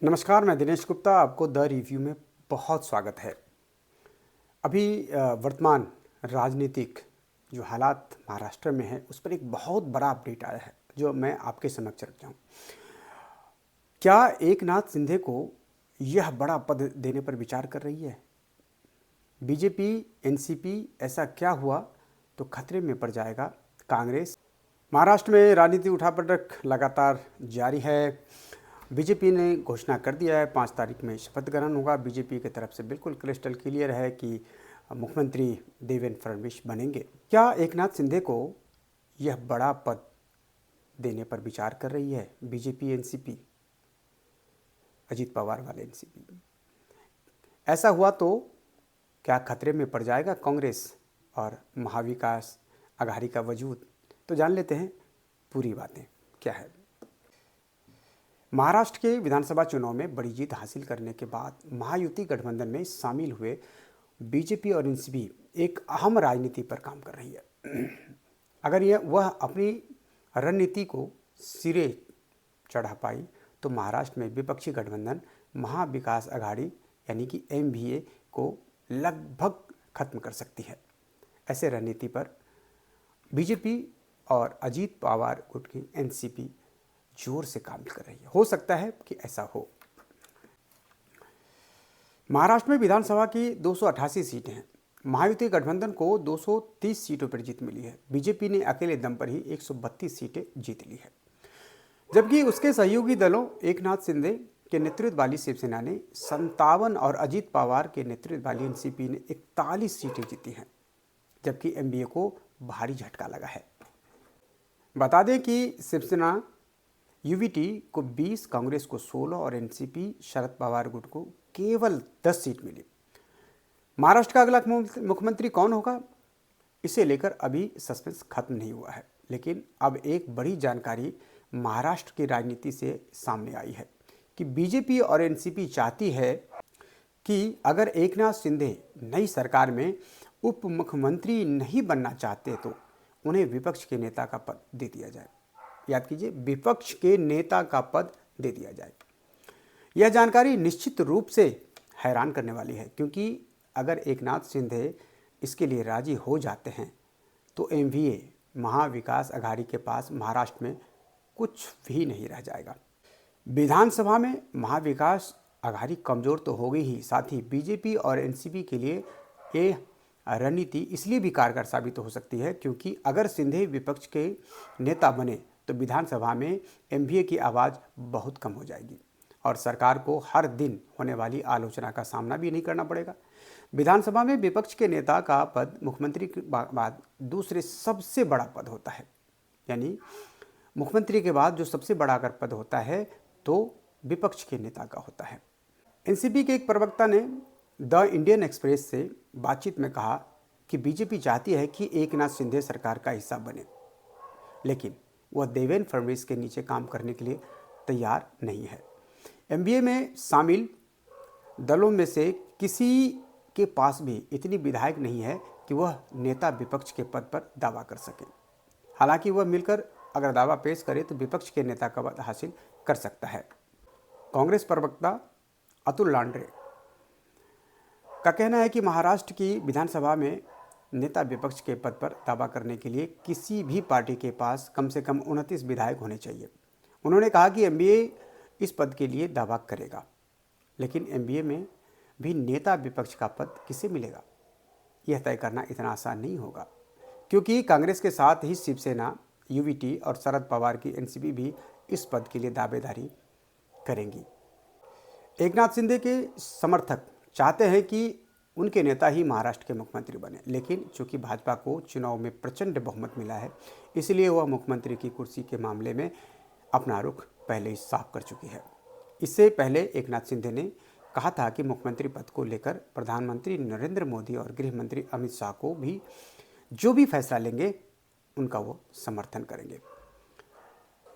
नमस्कार, मैं दिनेश गुप्ता। आपको द रिव्यू में बहुत स्वागत है। अभी वर्तमान राजनीतिक जो हालात महाराष्ट्र में है उस पर एक बहुत बड़ा अपडेट आया है जो मैं आपके समक्ष रखता हूँ। क्या एकनाथ शिंदे को यह बड़ा पद देने पर विचार कर रही है? बीजेपी, एनसीपी, ऐसा क्या हुआ तो खतरे में पड़ जाएगा कांग्रेस? महाराष्ट्र में राजनीति उठापटक लगातार जारी है। बीजेपी ने घोषणा कर दिया है 5 तारीख में शपथ ग्रहण होगा। बीजेपी की तरफ से बिल्कुल क्रिस्टल क्लियर है कि मुख्यमंत्री देवेंद्र फडणवीस बनेंगे। क्या एकनाथ शिंदे को यह बड़ा पद देने पर विचार कर रही है बीजेपी, एनसीपी, अजीत पवार वाले एनसीपी? ऐसा हुआ तो क्या खतरे में पड़ जाएगा कांग्रेस और महाविकास आघाड़ी का वजूद? तो जान लेते हैं पूरी बातें क्या है। महाराष्ट्र के विधानसभा चुनाव में बड़ी जीत हासिल करने के बाद महायुति गठबंधन में शामिल हुए बीजेपी और एनसीपी एक अहम राजनीति पर काम कर रही है। अगर वह अपनी रणनीति को सिरे चढ़ा पाई तो महाराष्ट्र में विपक्षी गठबंधन महाविकास आघाड़ी यानी कि एमवीए को लगभग खत्म कर सकती है। ऐसे रणनीति पर बीजेपी और अजीत पवार गुट की एनसीपी जोर से काम कर रही है। हो सकता है कि ऐसा हो। महाराष्ट्र में विधानसभा की 288 सीटें हैं। महायुति गठबंधन को 230 सीटों पर जीत मिली है। बीजेपी ने अकेले दम पर ही 132 सीटें जीत ली है, जबकि उसके सहयोगी दलों एकनाथ शिंदे के नेतृत्व वाली शिवसेना ने 57 और अजीत पवार के नेतृत्व वाली एनसीपी ने 41 सीटें जीती हैं, जबकि एमवीए को भारी झटका लगा है। बता दें कि शिवसेना यूवीटी को 20, कांग्रेस को 16 और एनसीपी शरद पवार गुट को केवल 10 सीट मिली। महाराष्ट्र का अगला मुख्यमंत्री कौन होगा, इसे लेकर अभी सस्पेंस खत्म नहीं हुआ है, लेकिन अब एक बड़ी जानकारी महाराष्ट्र की राजनीति से सामने आई है कि बीजेपी और एनसीपी चाहती है कि अगर एकनाथ शिंदे नई सरकार में उप मुख्यमंत्री नहीं बनना चाहते तो उन्हें विपक्ष के नेता का पद दे दिया जाए। याद कीजिए, विपक्ष के नेता का पद दे दिया जाए। यह जानकारी निश्चित रूप से हैरान करने वाली है, क्योंकि अगर एकनाथ शिंदे इसके लिए राजी हो जाते हैं तो एमवीए महाविकास आघाड़ी के पास महाराष्ट्र में कुछ भी नहीं रह जाएगा। विधानसभा में महाविकास आघाड़ी कमजोर तो होगी ही, साथ ही बीजेपी और एनसीपी के लिए ये रणनीति इसलिए भी कारगर साबित हो सकती है क्योंकि अगर शिंदे विपक्ष के नेता बने तो विधानसभा में एमवीए की आवाज़ बहुत कम हो जाएगी और सरकार को हर दिन होने वाली आलोचना का सामना भी नहीं करना पड़ेगा। विधानसभा में विपक्ष के नेता का पद मुख्यमंत्री के बाद दूसरे सबसे बड़ा पद होता है, यानी मुख्यमंत्री के बाद जो सबसे बड़ा अगर पद होता है तो विपक्ष के नेता का होता है। एनसीपी के एक प्रवक्ता ने द इंडियन एक्सप्रेस से बातचीत में कहा कि बीजेपी चाहती है कि एकनाथ शिंदे सरकार का हिस्सा बने, लेकिन वह देवेंद्र फडणवीस के नीचे काम करने के लिए तैयार नहीं है। एमवीए में शामिल दलों में से किसी के पास भी इतनी विधायक नहीं है कि वह नेता विपक्ष के पद पर दावा कर सके। हालांकि वह मिलकर अगर दावा पेश करे तो विपक्ष के नेता का पद हासिल कर सकता है। कांग्रेस प्रवक्ता अतुल लांडरे का कहना है कि महाराष्ट्र की विधानसभा में नेता विपक्ष के पद पर दावा करने के लिए किसी भी पार्टी के पास कम से कम 29 विधायक होने चाहिए। उन्होंने कहा कि एमवीए इस पद के लिए दावा करेगा, लेकिन एमवीए में भी नेता विपक्ष का पद किसे मिलेगा यह तय करना इतना आसान नहीं होगा, क्योंकि कांग्रेस के साथ ही शिवसेना, यूवीटी और शरद पवार की एनसीपी भी इस पद के लिए दावेदारी करेंगी। एकनाथ शिंदे के समर्थक चाहते हैं कि उनके नेता ही महाराष्ट्र के मुख्यमंत्री बने, लेकिन चूंकि भाजपा को चुनाव में प्रचंड बहुमत मिला है, इसलिए वह मुख्यमंत्री की कुर्सी के मामले में अपना रुख पहले ही साफ कर चुकी है। इससे पहले एकनाथ शिंदे ने कहा था कि मुख्यमंत्री पद को लेकर प्रधानमंत्री नरेंद्र मोदी और गृह मंत्री अमित शाह को भी जो भी फैसला लेंगे उनका वो समर्थन करेंगे।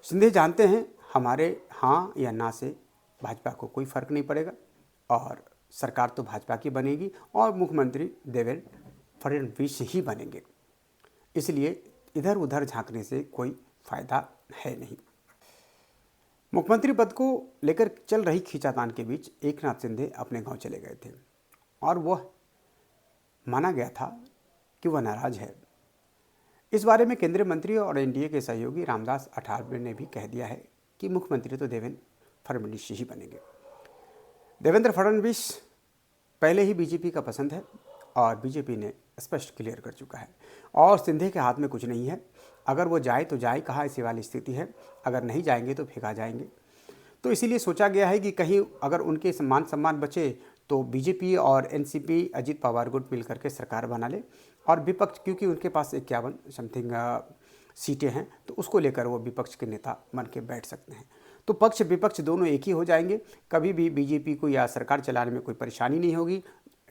शिंदे जानते हैं हमारे हाँ या ना से भाजपा को कोई फर्क नहीं पड़ेगा और सरकार तो भाजपा की बनेगी और मुख्यमंत्री देवेंद्र फडणवीस ही बनेंगे, इसलिए इधर उधर झांकने से कोई फायदा है नहीं। मुख्यमंत्री पद को लेकर चल रही खींचातान के बीच एकनाथ शिंदे अपने गांव चले गए थे और वह माना गया था कि वह नाराज है। इस बारे में केंद्रीय मंत्री और एनडीए के सहयोगी रामदास अठावले ने भी कह दिया है कि मुख्यमंत्री तो देवेंद्र फडणवीस ही बनेंगे। देवेंद्र फडणवीस पहले ही बीजेपी का पसंद है और बीजेपी ने स्पष्ट क्लियर कर चुका है और शिंदे के हाथ में कुछ नहीं है। अगर वो जाए तो जाए कहाँ, ऐसी वाली स्थिति है, अगर नहीं जाएंगे तो फेंका जाएंगे। तो इसीलिए सोचा गया है कि कहीं अगर उनके सम्मान बचे तो बीजेपी और एनसीपी अजीत पवार गुट मिलकर के सरकार बना ले और विपक्ष, क्योंकि उनके पास 51 समथिंग सीटें हैं, तो उसको लेकर वो विपक्ष के नेता बन के बैठ सकते हैं। तो पक्ष विपक्ष दोनों एक ही हो जाएंगे। कभी भी बीजेपी को या सरकार चलाने में कोई परेशानी नहीं होगी।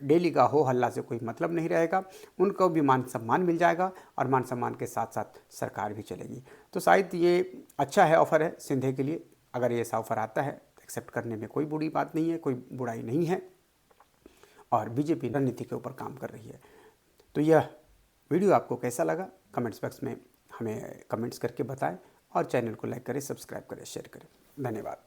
डेली का हो हल्ला से कोई मतलब नहीं रहेगा। उनको भी मान सम्मान मिल जाएगा और मान सम्मान के साथ साथ सरकार भी चलेगी। तो शायद ये अच्छा है, ऑफर है शिंदे के लिए। अगर ये ऐसा ऑफर आता है एक्सेप्ट करने में कोई बुरी बात नहीं है, कोई बुराई नहीं है और बीजेपी रणनीति के ऊपर काम कर रही है। तो यह वीडियो आपको कैसा लगा कमेंट्स बॉक्स में हमें कमेंट्स करके बताएं और चैनल को लाइक करें, सब्सक्राइब करें, शेयर करें। धन्यवाद।